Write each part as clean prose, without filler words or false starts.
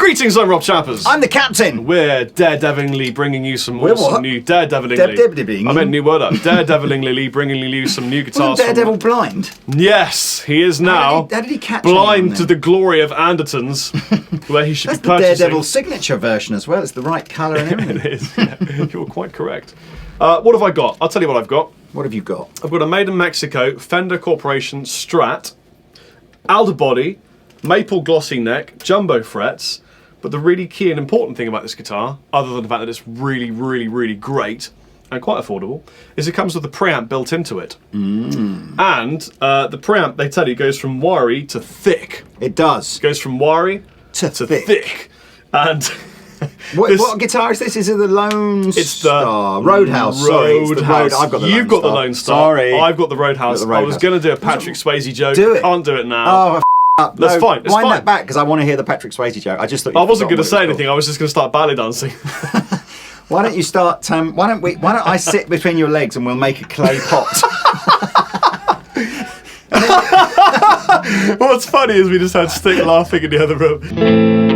Greetings, I'm Rob Chappers. I'm the captain. We're daredevilingly bringing you some awesome new Daredevilingly. I meant new word up. Daredevilingly bringing you some new guitars. Wasn't Daredevil blind? Yes, he is now. How did he catch blind to the glory of Andertons, where he should That's be purchasing. That's the Daredevil signature version as well. It's the right colour and everything. It is. Yeah. You're quite correct. What have I got? I'll tell you what I've got. What have you got? I've got a made in Mexico Fender Corporation Strat, alder body, maple glossy neck, jumbo frets. But the really key and important thing about this guitar, other than the fact that it's really, really, really great and quite affordable, is it comes with a preamp built into it. And the preamp, they tell you, goes from wiry to thick. It does. It goes from wiry to thick. And what guitar is this? Is it the Lone Star? Roadhouse. Sorry, it's the Road. I've got the You've got the Lone Star. Sorry. I've got the Roadhouse. I was going to do a Patrick Swayze joke. Do it. Can't do it now. Oh, that's fine. It's wind fine. that back because I want to hear the Patrick Swayze joke. I just thought I wasn't going to say anything. I was just going to start ballet dancing. Why don't you start? Why don't I sit between your legs and we'll make a clay pot? What's funny is we just had Stick laughing in the other room.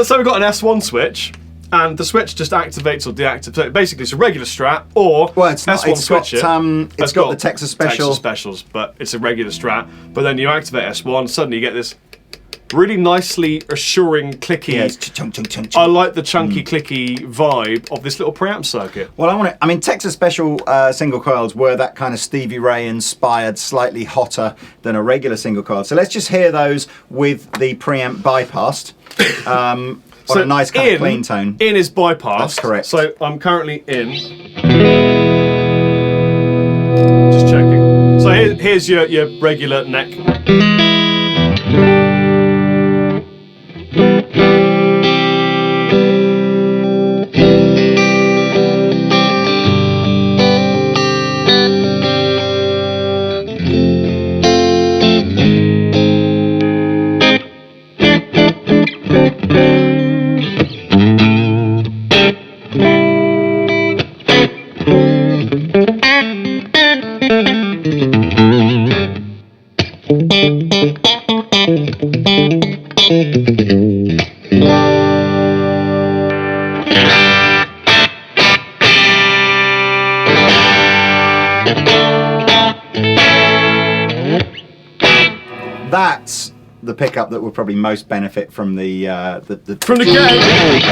So we've got an S1 switch, and the switch just activates or deactivates. So basically, it's a regular Strat, or it's not, S1 switch. It's got the Texas Special. Texas Specials, but it's a regular Strat. But then you activate S1, suddenly you get this really nicely assuring clicky. Yeah, it's chunk, chunk, chunk, chunk. I like the chunky clicky vibe of this little preamp circuit. Well, I mean, Texas Special single coils were that kind of Stevie Ray inspired, slightly hotter than a regular single coil. So let's just hear those with the preamp bypassed. On a nice kind of clean tone. In is bypassed. That's correct. So I'm currently in. Just checking. So here's your regular neck. That's the pickup that would probably most benefit from the from the game.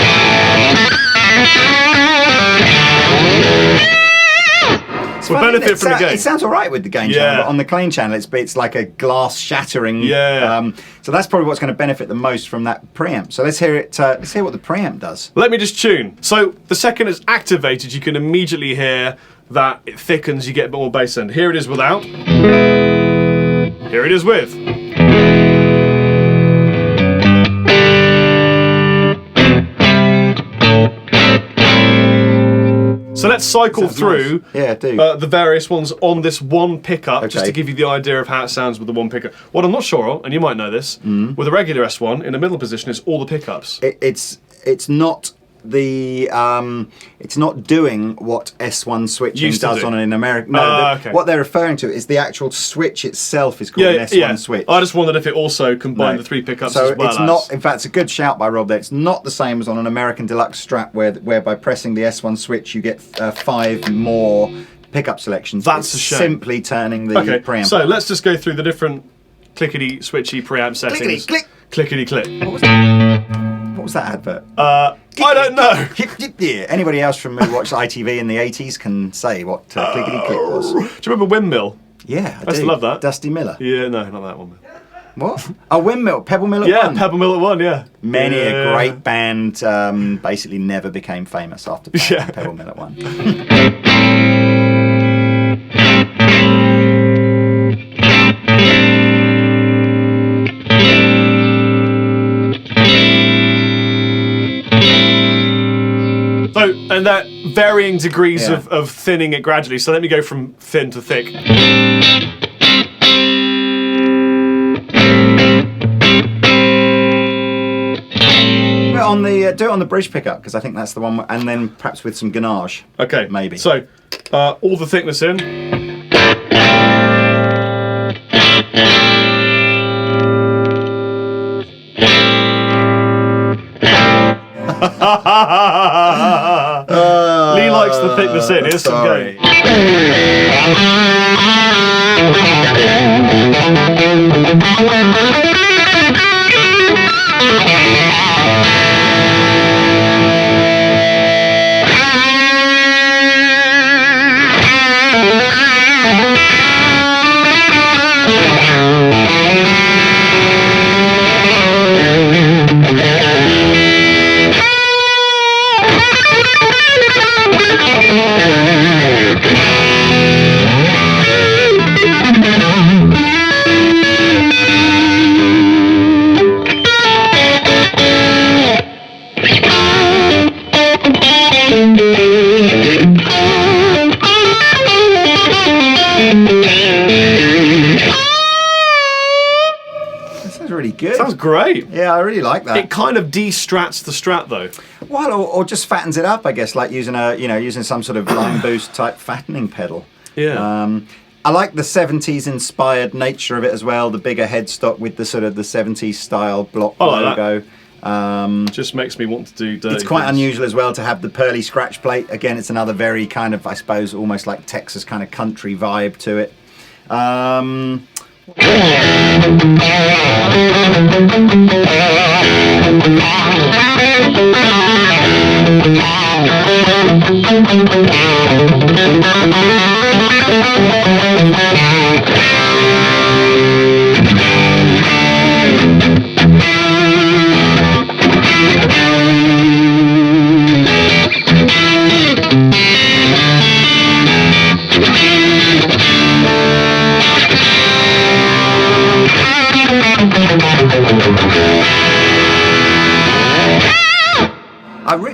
Benefit from the game. It sounds all right with the gain channel, but on the clean channel, it's like a glass shattering. Yeah. So that's probably what's going to benefit the most from that preamp. So let's hear it. Let's hear what the preamp does. Let me just tune. So the second it's activated, you can immediately hear that it thickens. You get a bit more bass end. Here it is without. Here it is with. So let's cycle through the various ones on this one pickup, just to give you the idea of how it sounds with the one pickup. What I'm not sure of, and you might know this, with a regular S1, in the middle position is all the pickups. It's not it's not doing what S1 switching does on an American. No, what they're referring to is the actual switch itself is called an S1 switch. I just wondered if it also combined the three pickups as well. So it's not. In fact, it's a good shout by Rob there. It's not the same as on an American Deluxe Strat, where by pressing the S1 switch you get 5 more pickup selections. That's a shame. Simply turning the preamp. So let's just go through the different clickety switchy preamp settings. Clickety click. Clickety click. What was that? What was that advert? I don't know. Yeah. Anybody else from who watched ITV in the 80s can say what clickety click was. Do you remember Windmill? Yeah, I used to love that. Dusty Miller. Yeah, no, not that one. What? A Windmill, Pebble Mill at Yeah, One. Pebble Mill at One, yeah. Many a great band basically never became famous after playing Pebble Mill at One. So, and that varying degrees of thinning it gradually. So let me go from thin to thick. Do it on the bridge pickup, because I think that's the one, and then perhaps with some ganache. Okay, maybe. So, all the thickness in. Lee likes the thickness in. Here's some go. Good. Sounds great. Yeah, I really like that. It kind of de-strats the Strat though. Well, or just fattens it up, I guess, like using using some sort of line boost type fattening pedal. Yeah. I like the 70s inspired nature of it as well. The bigger headstock with the sort of the 70s style block logo. Just makes me want to do dirty It's quite things. unusual as well to have the pearly scratch plate. Again, it's another very kind of, I suppose, almost like Texas kind of country vibe to it.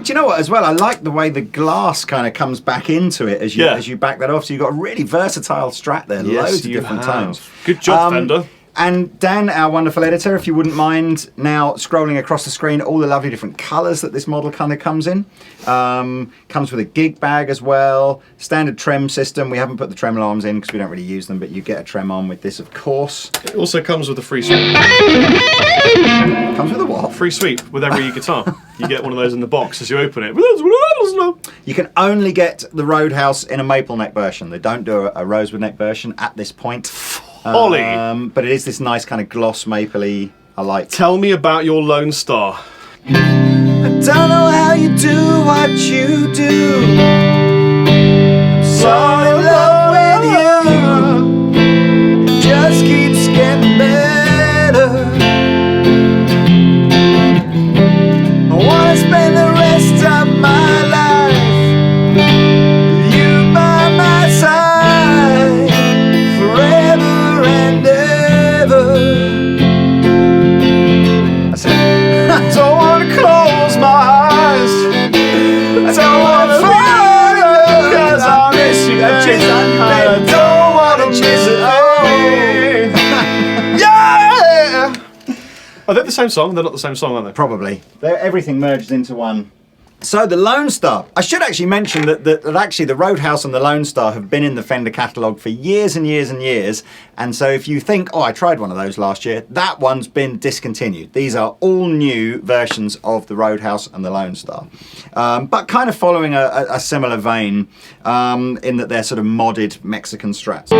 Do you know what, as well, I like the way the glass kind of comes back into it as you back that off. So you've got a really versatile Strat there, loads of different tones. Good job, Fender. And Dan, our wonderful editor, if you wouldn't mind now scrolling across the screen all the lovely different colours that this model kind of comes in. Comes with a gig bag as well, standard trem system. We haven't put the tremolo arms in because we don't really use them, but you get a trem arm with this, of course. It also comes with a free sweep. Comes with a what? Free sweep with every guitar. You get one of those in the box as you open it. You can only get the Roadhouse in a maple neck version. They don't do a rosewood neck version at this point. Ollie. But it is this nice kind of gloss mapley I like. Tell me about your Lone Star. I don't know how you do what you do. I'm so in love with you. It just keeps getting better. I wanna spend the rest of my life with you by my side forever and ever. I said, I don't wanna close my eyes. I don't wanna fall because I miss you. I don't wanna chase it away. Yeah. Are they the same song? They're not the same song, are they? Probably. Everything merged into one. So the Lone Star. I should actually mention that actually the Roadhouse and the Lone Star have been in the Fender catalogue for years and years and years. And so if you think, oh, I tried one of those last year, that one's been discontinued. These are all new versions of the Roadhouse and the Lone Star. But kind of following a similar vein in that they're sort of modded Mexican Strats.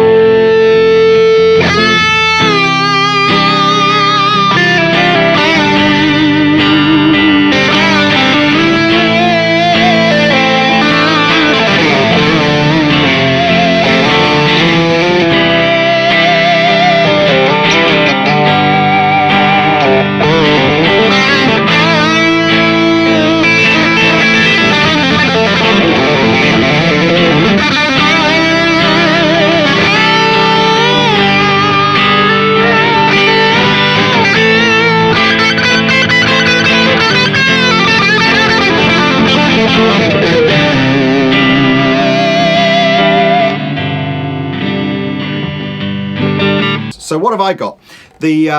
So what have I got? The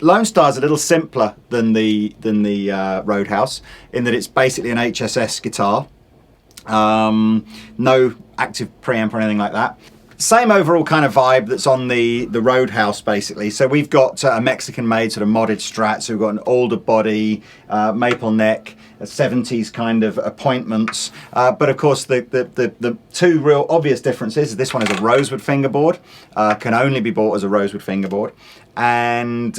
Lone Star's a little simpler than the Roadhouse in that it's basically an HSS guitar. No active preamp or anything like that. Same overall kind of vibe that's on the Roadhouse, basically. So we've got a Mexican-made sort of modded Strat. So we've got an older body, maple neck, a 70s kind of appointments. But of course, the two real obvious differences is this one is a rosewood fingerboard, can only be bought as a rosewood fingerboard, and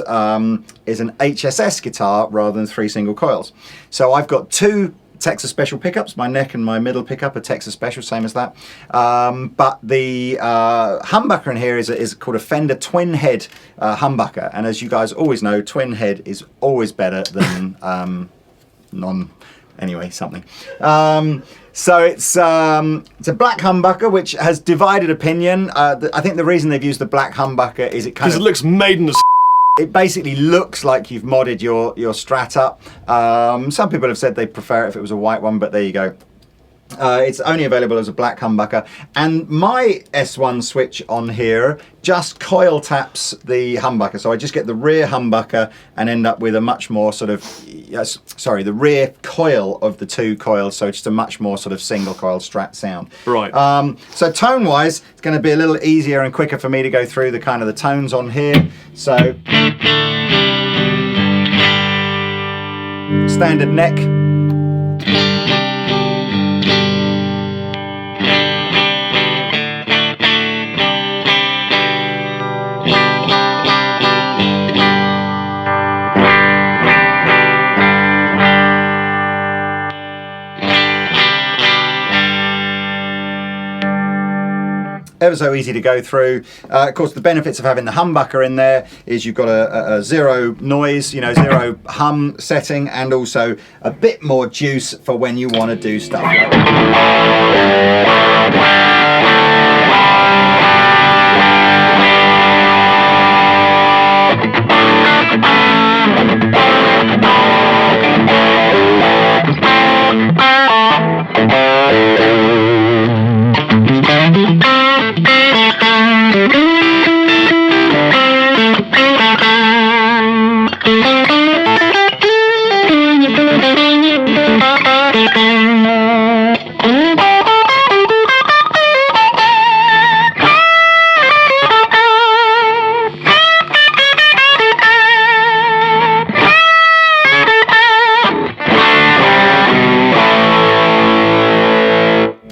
is an HSS guitar rather than 3 single coils. So I've got 2 Texas Special pickups. My neck and my middle pickup are Texas Special, same as that. But the humbucker in here is called a Fender twin head humbucker, and as you guys always know, twin head is always better than something. So it's a black humbucker, which has divided opinion. I think the reason they've used the black humbucker is because it looks maiden as it basically looks like you've modded your Strat up. Some people have said they prefer it if it was a white one, but there you go. It's only available as a black humbucker, and my S1 switch on here just coil taps the humbucker, so I just get the rear humbucker and end up with a much more sort of, the rear coil of the 2 coils, so just a much more sort of single coil Strat sound. Right. So tone wise, it's going to be a little easier and quicker for me to go through the kind of the tones on here. So standard neck. Ever so easy to go through. Of course, the benefits of having the humbucker in there is you've got a zero noise, zero hum setting, and also a bit more juice for when you want to do stuff like that.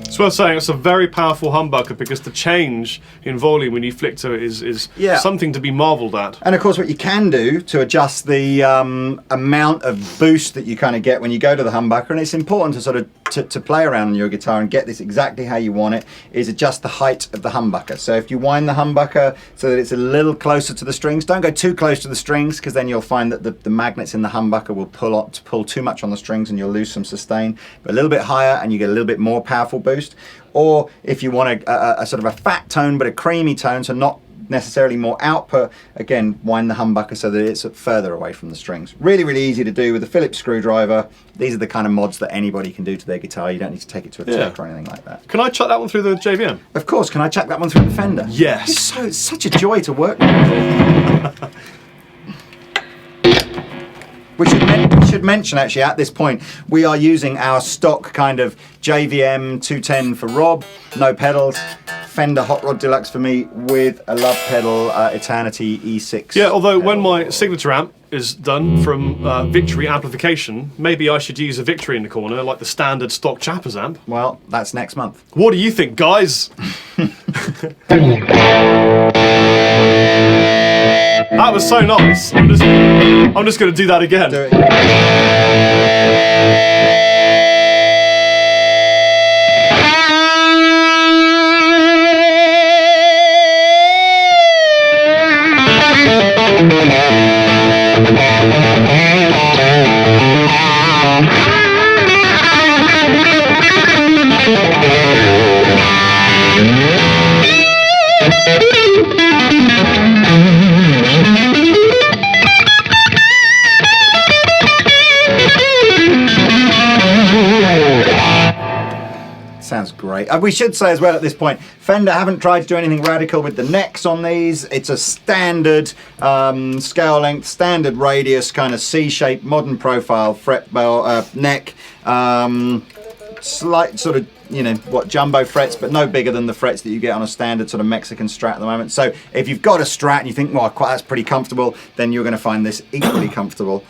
It's worth saying it's a very powerful humbucker because the change in volume when you flick to it is something to be marvelled at. And of course what you can do to adjust the amount of boost that you kind of get when you go to the humbucker, and it's important to sort of to play around on your guitar and get this exactly how you want it, is adjust the height of the humbucker. So if you wind the humbucker so that it's a little closer to the strings, don't go too close to the strings because then you'll find that the magnets in the humbucker will pull too much on the strings and you'll lose some sustain. But a little bit higher and you get a little bit more powerful boost. Or if you want a sort of a fat tone but a creamy tone, so not necessarily more output, again, wind the humbucker so that it's further away from the strings. Really, really easy to do with a Phillips screwdriver. These are the kind of mods that anybody can do to their guitar. You don't need to take it to a tech or anything like that. Can I chuck that one through the JVM? Of course. Can I chuck that one through the Fender? Yes. It's such a joy to work with. We should mention actually at this point we are using our stock kind of JVM 210 for Rob, no pedals, Fender Hot Rod Deluxe for me with a love pedal Eternity E6. Yeah, although when my signature amp is done from Victory amplification, maybe I should use a Victory in the corner like the standard stock Chappers amp. Well, that's next month. What do you think, guys? That was so nice. I'm just going to do that again. Do it. Sounds great. We should say as well at this point, Fender haven't tried to do anything radical with the necks on these. It's a standard scale length, standard radius, kind of C-shaped, modern profile fret neck. Slight sort of, jumbo frets, but no bigger than the frets that you get on a standard sort of Mexican Strat at the moment. So if you've got a Strat and you think, well, that's pretty comfortable, then you're going to find this equally comfortable.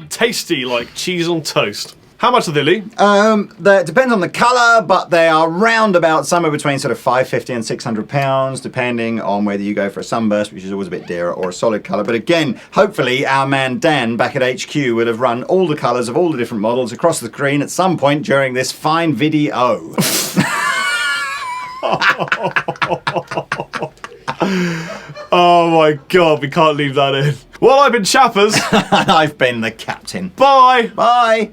Tasty like cheese on toast. How much are they, Lee? That depends on the colour, but they are round about somewhere between sort of £550 and £600, depending on whether you go for a sunburst, which is always a bit dearer, or a solid colour. But again, hopefully our man Dan back at HQ will have run all the colours of all the different models across the screen at some point during this fine video. Oh my god, we can't leave that in. Well, I've been Chappers. I've been the captain. Bye. Bye.